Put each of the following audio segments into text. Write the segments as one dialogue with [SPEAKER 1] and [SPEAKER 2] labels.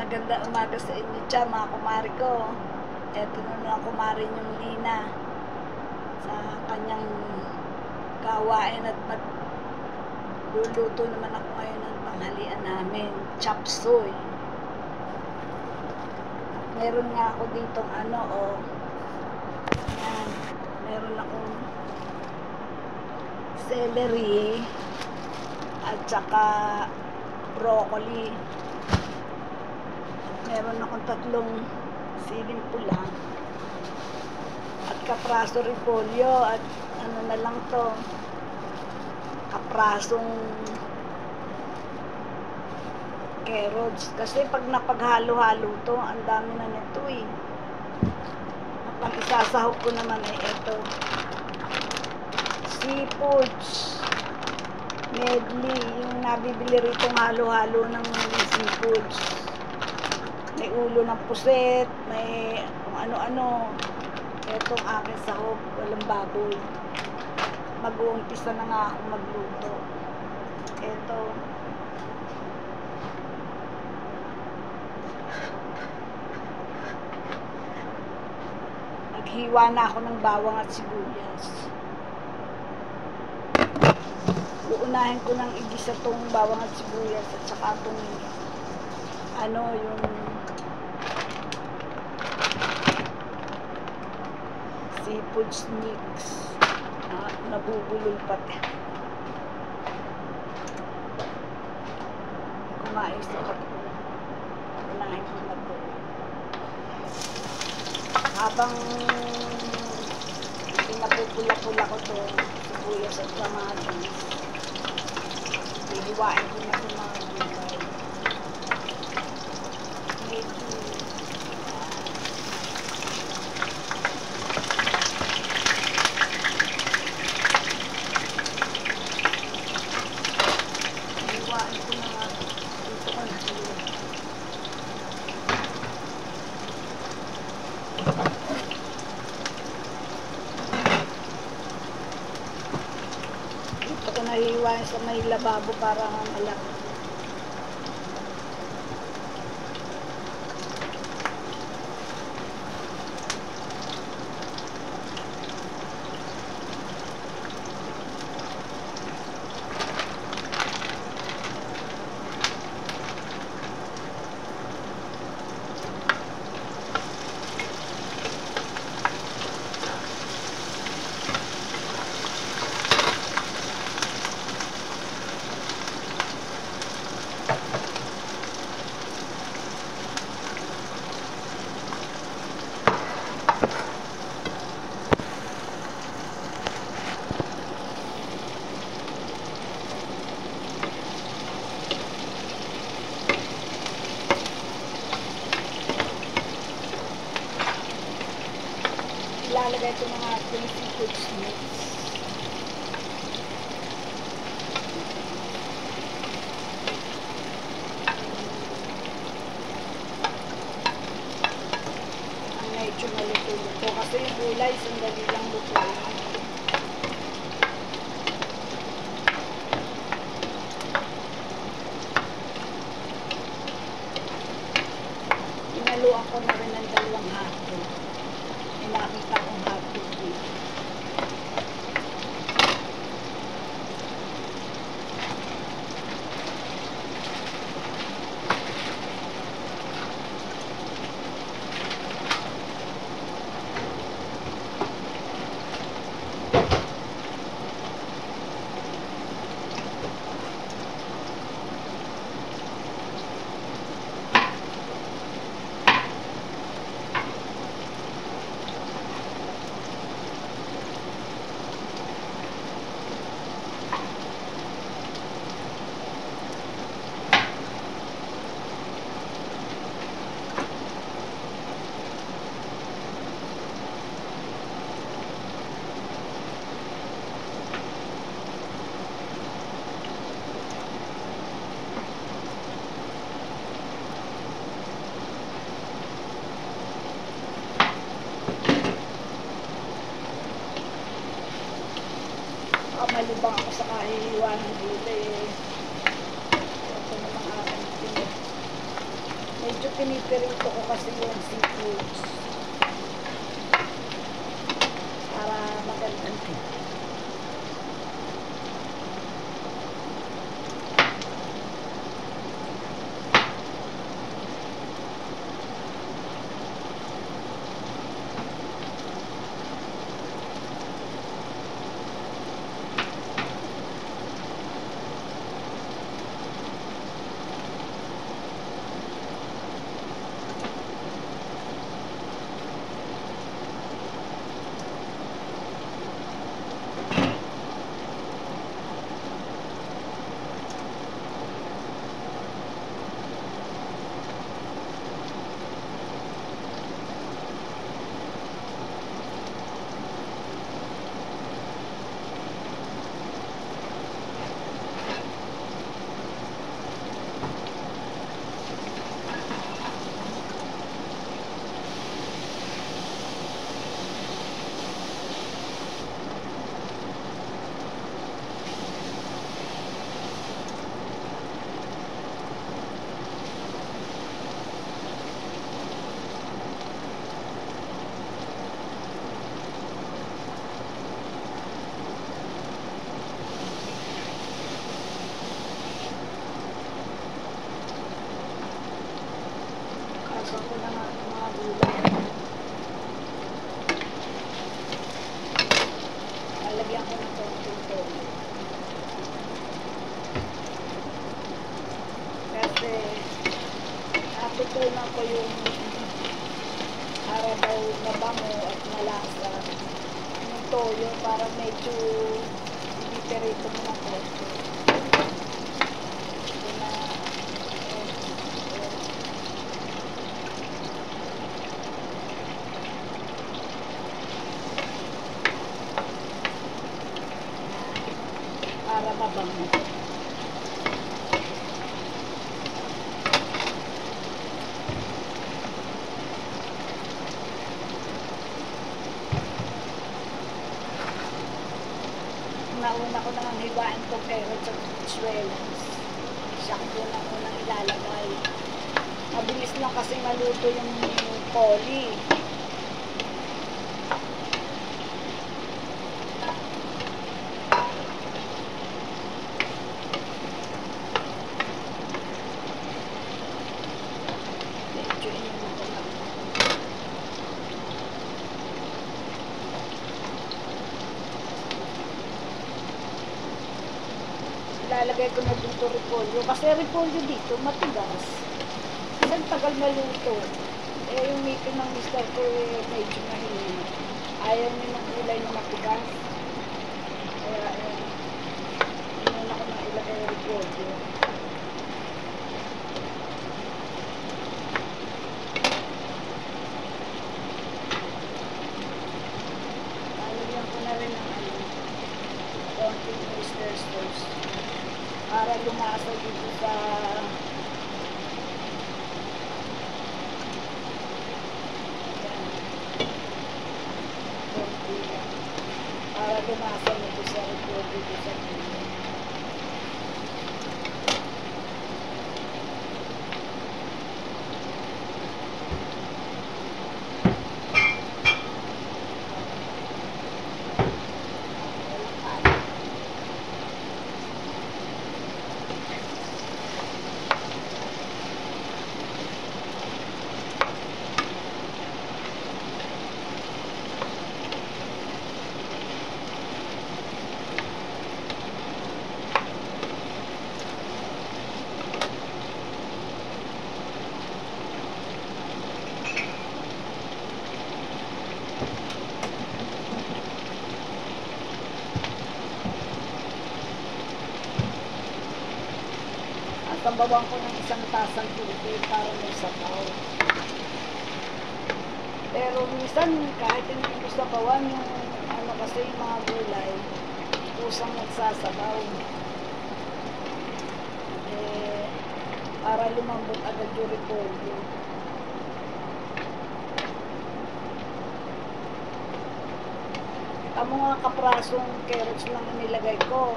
[SPEAKER 1] Maganda umaga sa inyo dyan, mga kumari ko. Eto na lang kumari yung Lina sa kanyang gawain at magluluto naman ako ngayon ng tanghalian namin, chop suey. At meron nga ako ditong yan, meron akong celery at saka broccoli. Meron akong 3 siling pula at kapraso repolyo at ano na lang to, kaprasong carrots. Kasi pag napaghalo-halo to, ang dami na nito eh. At ang isasahog ko naman ay ito, seafoods medley, yung nabibili rito halo-halo ng seafoods. May ulo ng puset, may kung ano-ano. Etong aking sahog, walang baboy. Mag-uumpisa na nga ako magluto. Eto. Naghiwa na ako ng bawang at sibuyas. Uunahin ko nang igisa tong bawang at sibuyas at saka tong yung seafood mix. Nabubulol pati. Kumain sa kapatid. Unahin ko na po. Habang pinapupula-pula ko to, sibuyas at kamatis, hihiwain ko na ito mga gulay. Ito ko nahihiwain sa may lababo para malaki. Ilalagay ko ng ating seafood mix. Ang medyo maluto-luto kasi yung gulay sandali lang luto. Inaluan ko na rin ng 2 hapon. Nakita kong hapon dito. Malibang ako sa kahihiwa ng gulay. Ito naman aking medyo pinipirito ko kasi yung seafoods. Para magandang tingnan. Kasang ko na nga yung mga gulay. Lalagyan ko ng konting toyo. Kasi natutunan ko yung para daw mabango at malasa yung toyo para medyo ipiperito mo ng konti. Para mabango. Nauna ko nang hiwain ko carrots at swells. Siya ko na unang ilalagay. Mabilis lang kasi maluto yung poli. Medyo inuna ko lang. Ilalagay ko na dito repolyo. Kasi repolyo dito, matigas. Isang tagal maluto. Eh, yung ngipin ng mister ko medyo mahina. Ayaw niya ng gulay na matigas. Kaya, inuna ko na ilagay repolyo. Lalagyan ko na rin ng konting oyster sauce. Para lumasa dito sa para lumasa dito sa dito sa Sabawan ko ng isang tasang tubig para may sabaw. Pero minsan, kahit hindi ko sabawan yung kasi yung mga gulay, kusang nagsasabaw. Eh, para lumambot agad yung repolyo. Ang mga kaprasong carrots lang nilagay ko.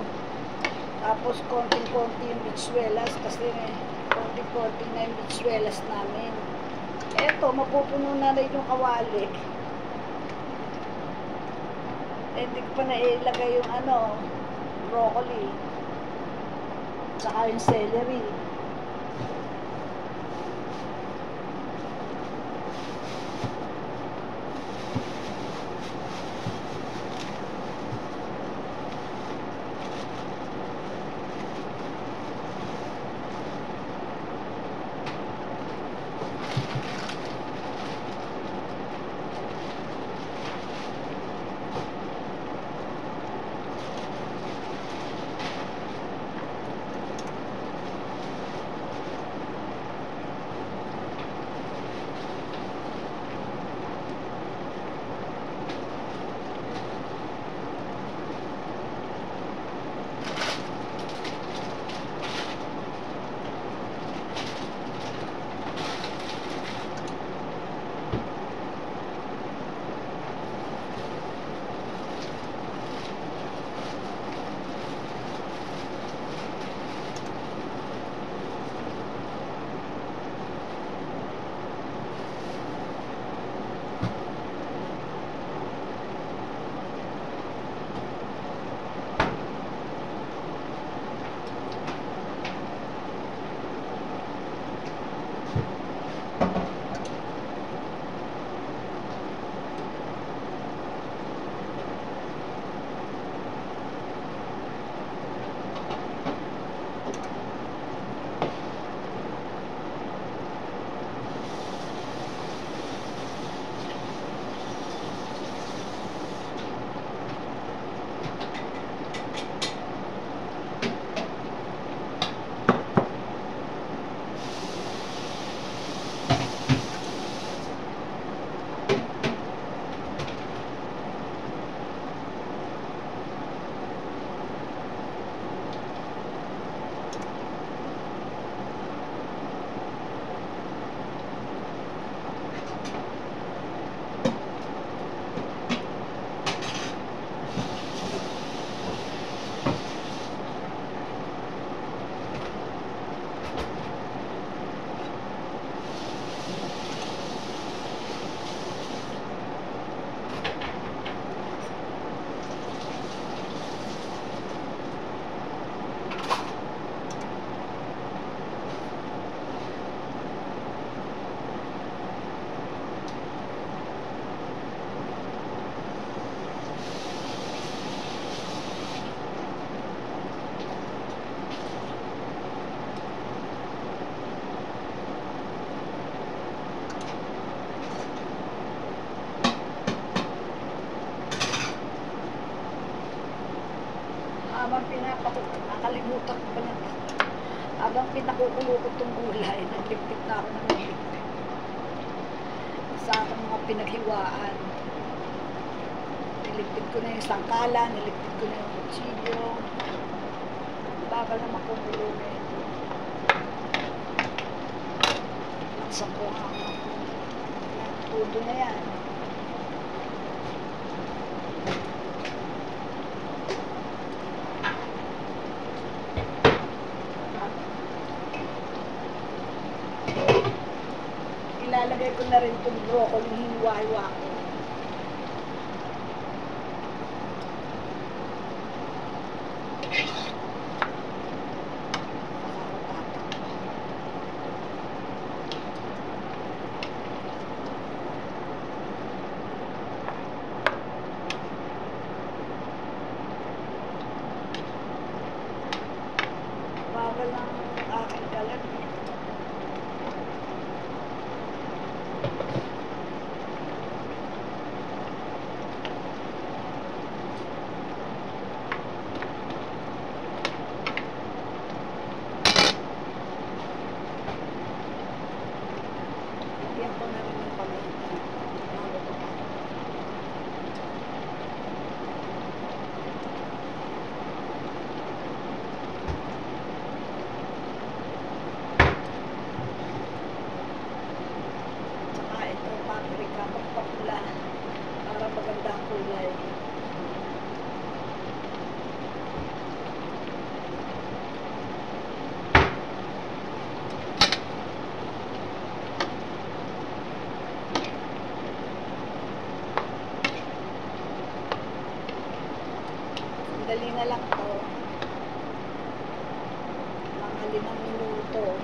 [SPEAKER 1] Tapos konting-konti yung bitsuelas kasi kung konti-konti na yung bitsuelas namin. Eto, mapupuno na rin yung kawali. Hindi ko pa nailagay yung broccoli. Tsaka yung celery. Nakalimutan ko pa na. Habang pinakukulo ko itong gulay, naglipit na ako ng naglipit. Sa aking mga pinaghiwaan. Nilipit ko na yung sangkala, nilipit ko na yung kutsilyo. Bagal na makukulo na ito. Laksan ko nga. Tudo na yan. Ilalagay ko na rin itong broccoli, hiniwa-hiwa ko. Bagal lang aking kalag. Lagyan ko na rin ng paminta. Maluto pa. Tsaka ito, paprika, magpapula para maganda ang kulay. na lang to. Mga 5 minuto.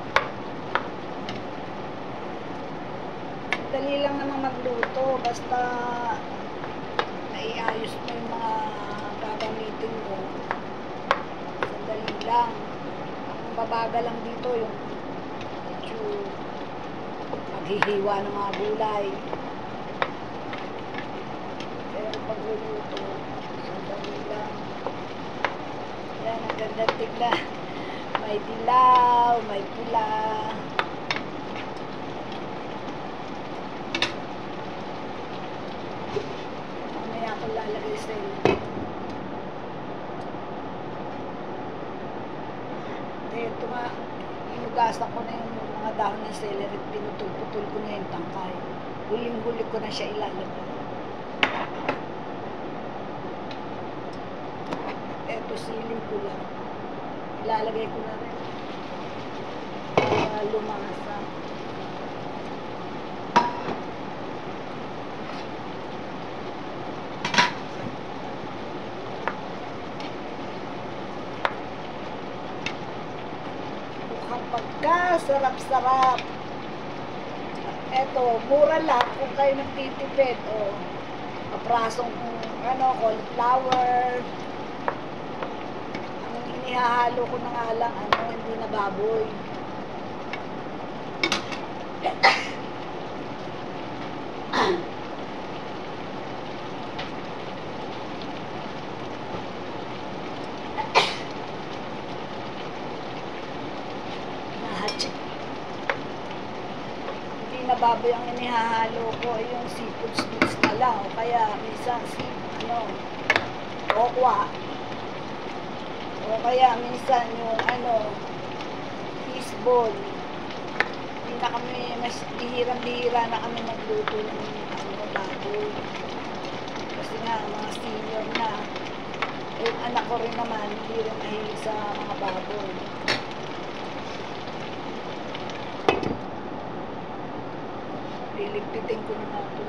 [SPEAKER 1] Dali lang naman magluto. Basta naiayos mo yung mga gagamitin mo. Sandali lang. Ang babaga lang dito yung paghihiwa ng mga gulay. Pero pagluluto, sandali lang. Yan, ang ganda tignan. May dilaw, may pula. Mamaya ako lalagay sa ilo. Ito nga, inugasan ko na yung mga dahon ng celery, pinutol-putol ko na yung tangkay. Huling-huli ko na siya ilalagay. Ito, siling ko lang. Ilalagay ko na rin. Para lumasa. Pagka-sarap-sarap. Eto, mura lang kung kayo nagtitipid. O, kaprasong cauliflower. Ang inihahalo ko na nga lang, hindi na baboy. Hindi na baboy ang inihahalo ko, yung seafood mix na lang, o kaya minsan okwa, o kaya minsan yung fishball. Hindi na kami, mas bihirang-bihira na kami magluto ng baboy, kasi nga mga senior na. Yung anak ko rin naman hindi rin mahilig sa mga baboy. Liligpitin ko na nga ito.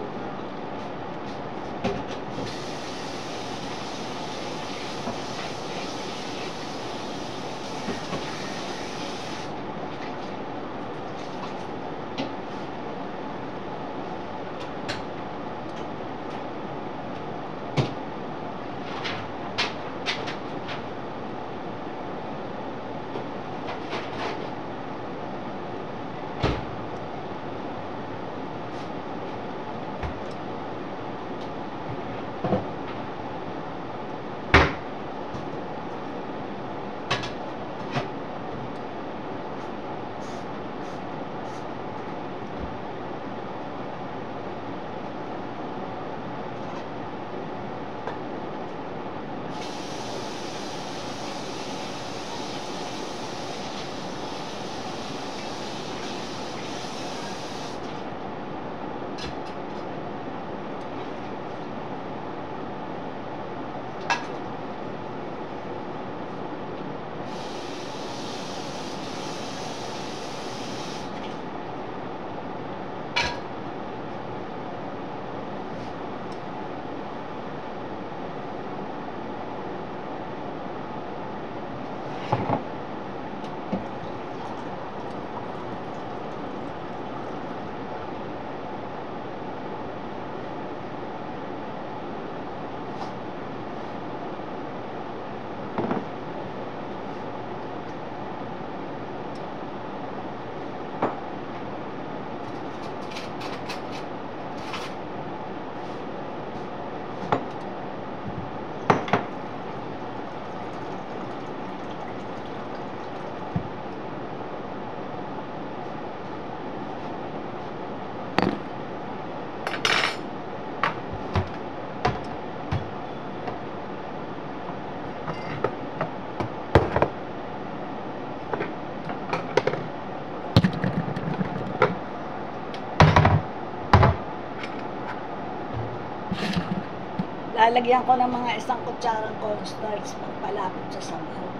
[SPEAKER 1] Lalagyan ko ng mga 1 kutsarang cornstarch magpalapot sa sabaw.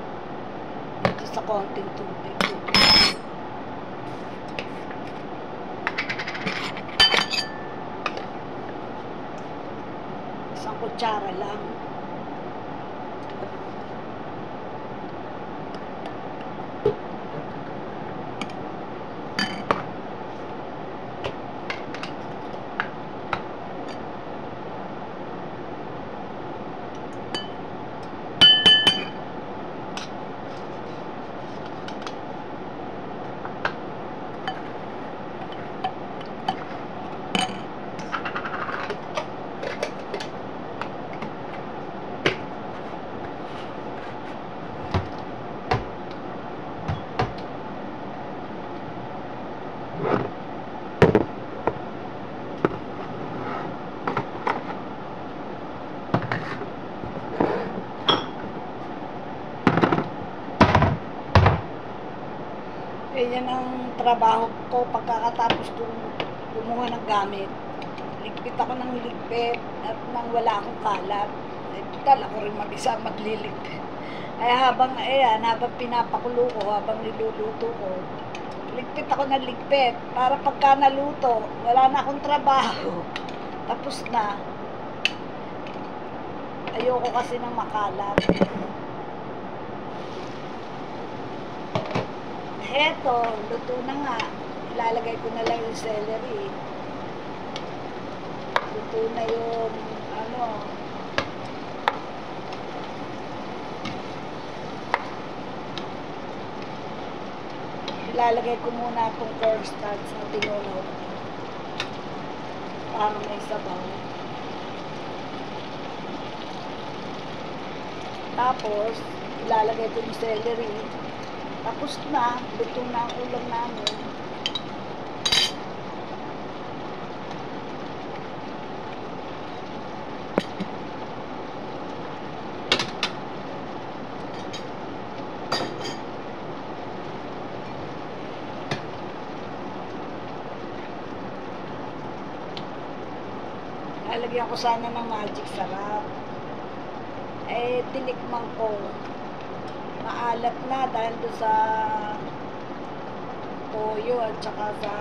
[SPEAKER 1] Ito sa konting tubig. 1 kutsara lang. Ganyan ang trabaho ko pagkakatapos kong kumuha ng gamit. Ligpit ako ng ligpit at nang wala akong kalat. Eh, total, ako rin mag-isa magliligpit. Ay habang pinapakulo ko, habang niluluto ko, ligpit ako ng ligpit para pagka naluto, wala na akong trabaho. Tapos na. Ayoko kasi ng makalat. Eto, luto na nga. Ilalagay ko na lang yung celery. Luto na yung ilalagay ko muna itong cornstarch na tinunaw para may sabaw. Tapos, ilalagay ko yung celery. Tapos na, luto na ang ulam namin. Lalagyan ko sana ng magic sarap. Eh, tinikman ko. Maalat na dahil doon sa toyo at saka sa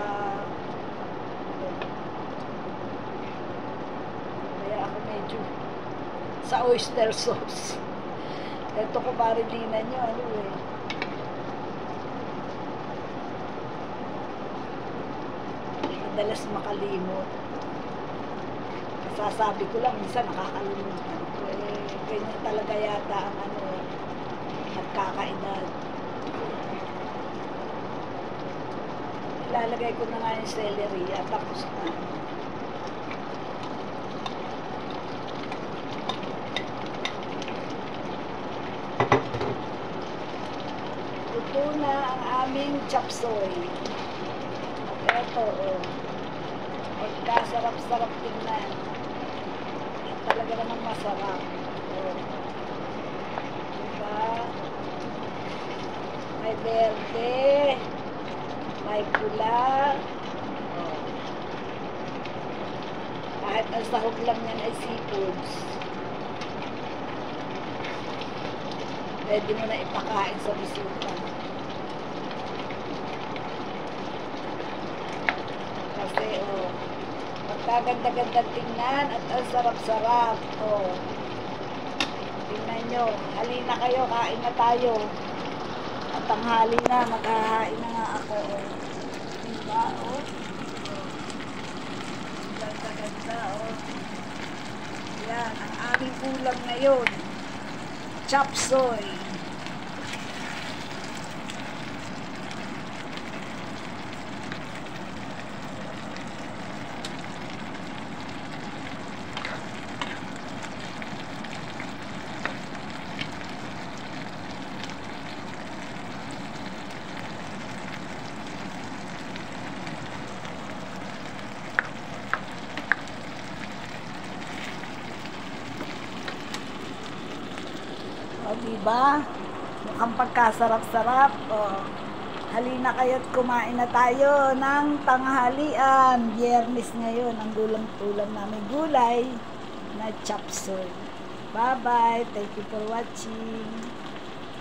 [SPEAKER 1] kaya ako medyo sa oyster sauce. Ito ko marilinan nyo, madalas makalimot. Sasabi ko lang, minsan nakakalimutan ko. Ganyan talaga yata ang nagkakaedad. Ilalagay ko na nga yung celery at tapos na. Ito na ang aming chop suey. Ito, pagkasarap-sarap tingnan. Talaga naman masarap. Diba? May berde, may pula. Kahit ang sahog lang yan ay seafoods. Pwede mo na ipakain sa bisita. Kasi, pagkaganda-ganda tingnan at ang sarap-sarap. Tingnan nyo. Halina kayo, kain na tayo. At tanghali na, maghahain na nga ako. Diba, Ganda-ganda, Yan, ang aming ulam ngayon. Chop suey. Diba? Mukhang pagkasarap-sarap. Halina kayo't kumain na tayo ng tanghalian. Biyernes ngayon. Ang ulam namin gulay na chop suey. Bye-bye. Thank you for watching.